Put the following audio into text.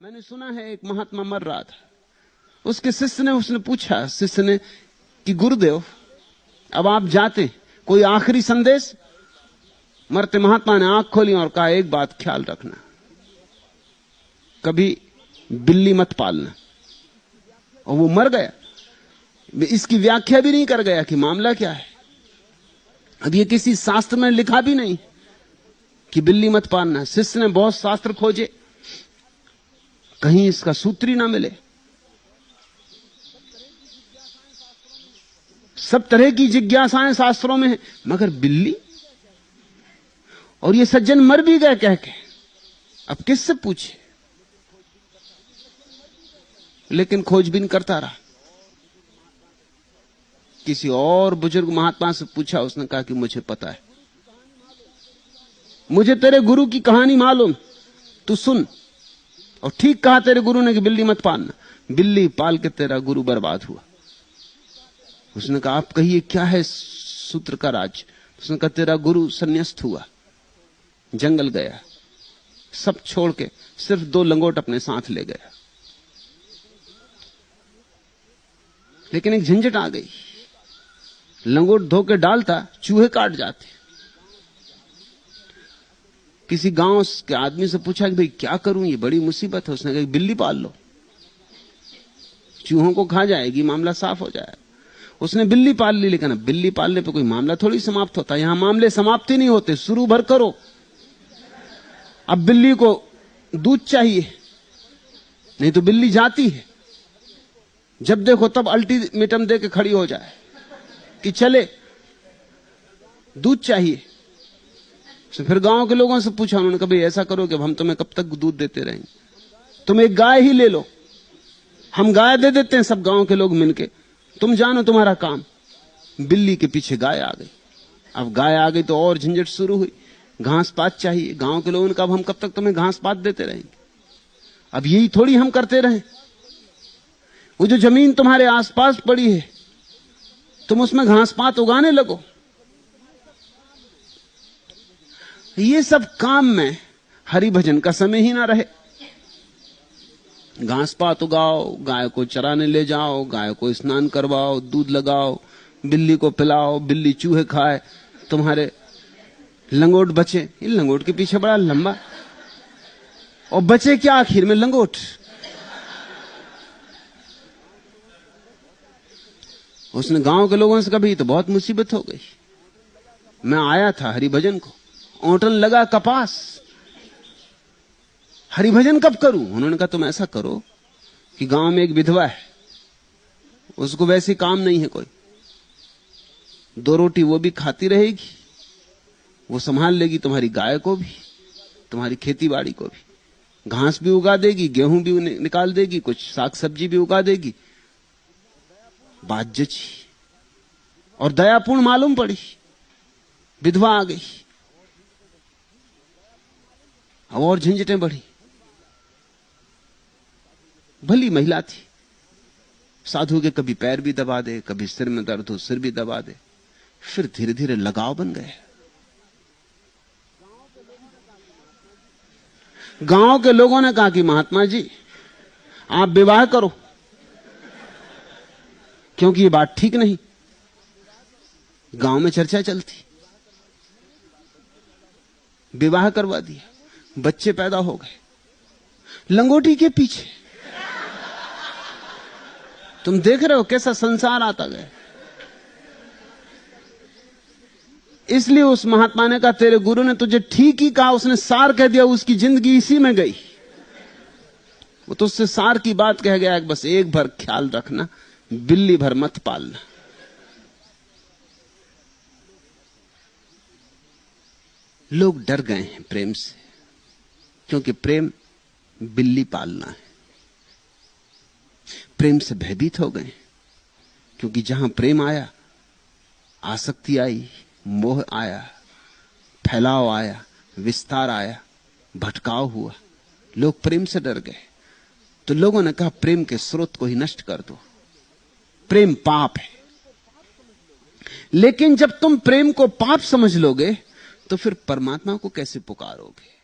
मैंने सुना है एक महात्मा मर रहा था, उसके शिष्य ने उसने पूछा शिष्य ने कि गुरुदेव अब आप जाते, कोई आखिरी संदेश? मरते महात्मा ने आंख खोली और कहा एक बात ख्याल रखना, कभी बिल्ली मत पालना। और वो मर गया। इसकी व्याख्या भी नहीं कर गया कि मामला क्या है। अब ये किसी शास्त्र में लिखा भी नहीं कि बिल्ली मत पालना। शिष्य ने बहुत शास्त्र खोजे, कहीं इसका सूत्र ही ना मिले। सब तरह की जिज्ञासाएं शास्त्रों में है, मगर बिल्ली? और ये सज्जन मर भी गए कह के, अब किससे पूछे? लेकिन खोजबीन करता रहा। किसी और बुजुर्ग महात्मा से पूछा, उसने कहा कि मुझे पता है, मुझे तेरे गुरु की कहानी मालूम, तू सुन। और ठीक कहा तेरे गुरु ने कि बिल्ली मत पालना। बिल्ली पाल के तेरा गुरु बर्बाद हुआ। उसने कहा आप कहिए क्या है सूत्र का राज? उसने कहा तेरा गुरु संन्यास्त हुआ, जंगल गया, सब छोड़ के सिर्फ 2 लंगोट अपने साथ ले गया। लेकिन एक झंझट आ गई, लंगोट धो के डालता, चूहे काट जाते। किसी गांव के आदमी से पूछा कि भाई क्या करूं, ये बड़ी मुसीबत है। उसने कहा बिल्ली पाल लो, चूहों को खा जाएगी, मामला साफ हो जाएगा। उसने बिल्ली पाल ली, लेकिन अब बिल्ली पालने पे कोई मामला थोड़ी समाप्त होता। यहां मामले समाप्त ही नहीं होते, शुरू भर करो। अब बिल्ली को दूध चाहिए, नहीं तो बिल्ली जाती है। जब देखो तब अल्टीमेटम दे के खड़ी हो जाए कि चले, दूध चाहिए। फिर गांव के लोगों से पूछा, उन्होंने कहा भाई ऐसा करो कि हम तुम्हें कब तक दूध देते रहेंगे, तुम एक गाय ही ले लो, हम गाय दे देते हैं सब गांव के लोग मिलके, तुम जानो तुम्हारा काम। बिल्ली के पीछे गाय आ गई। अब गाय आ गई तो और झंझट शुरू हुई, घास पात चाहिए। गांव के लोगों ने कहा हम कब तक तुम्हें घास पात देते रहेंगे, अब यही थोड़ी हम करते रहें। वो जो जमीन तुम्हारे आसपास पड़ी है, तुम उसमें घास पात उगाने लगो। ये सब काम में हरि भजन का समय ही ना रहे। घास पात उगाओ, गाय को चराने ले जाओ, गाय को स्नान करवाओ, दूध लगाओ, बिल्ली को पिलाओ, बिल्ली चूहे खाए, तुम्हारे लंगोट बचे। इन लंगोट के पीछे बड़ा लंबा, और बचे क्या आखिर में? लंगोट। उसने गांव के लोगों से कहा भाई तो बहुत मुसीबत हो गई, मैं आया था हरिभजन को, ओंटन लगा कपास, हरिभजन कब करूं? उन्होंने कहा तुम ऐसा करो कि गांव में एक विधवा है, उसको वैसे काम नहीं है कोई, 2 रोटी वो भी खाती रहेगी, वो संभाल लेगी तुम्हारी गाय को भी, तुम्हारी खेती बाड़ी को भी, घास भी उगा देगी, गेहूं भी निकाल देगी, कुछ साग सब्जी भी उगा देगी। बात जची और दयापूर्ण मालूम पड़ी। विधवा आ गई, और झंझटें बढ़ी। भली महिला थी, साधु के कभी पैर भी दबा दे, कभी सिर में दर्द हो सिर भी दबा दे। फिर धीरे धीरे लगाव बन गए। गांव के लोगों ने कहा कि महात्मा जी आप विवाह करो, क्योंकि ये बात ठीक नहीं। गांव में चर्चा चलती, विवाह करवा दिया, बच्चे पैदा हो गए लंगोटी के पीछे। तुम देख रहे हो कैसा संसार आता गया। इसलिए उस महात्मा ने कहा तेरे गुरु ने तुझे ठीक ही कहा, उसने सार कह दिया, उसकी जिंदगी इसी में गई। वो तो उससे सार की बात कह गया, बस एक भर ख्याल रखना, बिल्ली भर मत पालना। लोग डर गए हैं प्रेम से, क्योंकि प्रेम बिल्ली पालना है। प्रेम से भयभीत हो गए, क्योंकि जहां प्रेम आया आसक्ति आई, मोह आया, फैलाव आया, विस्तार आया, भटकाव हुआ। लोग प्रेम से डर गए। तो लोगों ने कहा प्रेम के स्रोत को ही नष्ट कर दो, प्रेम पाप है। लेकिन जब तुम प्रेम को पाप समझ लोगे तो फिर परमात्मा को कैसे पुकारोगे?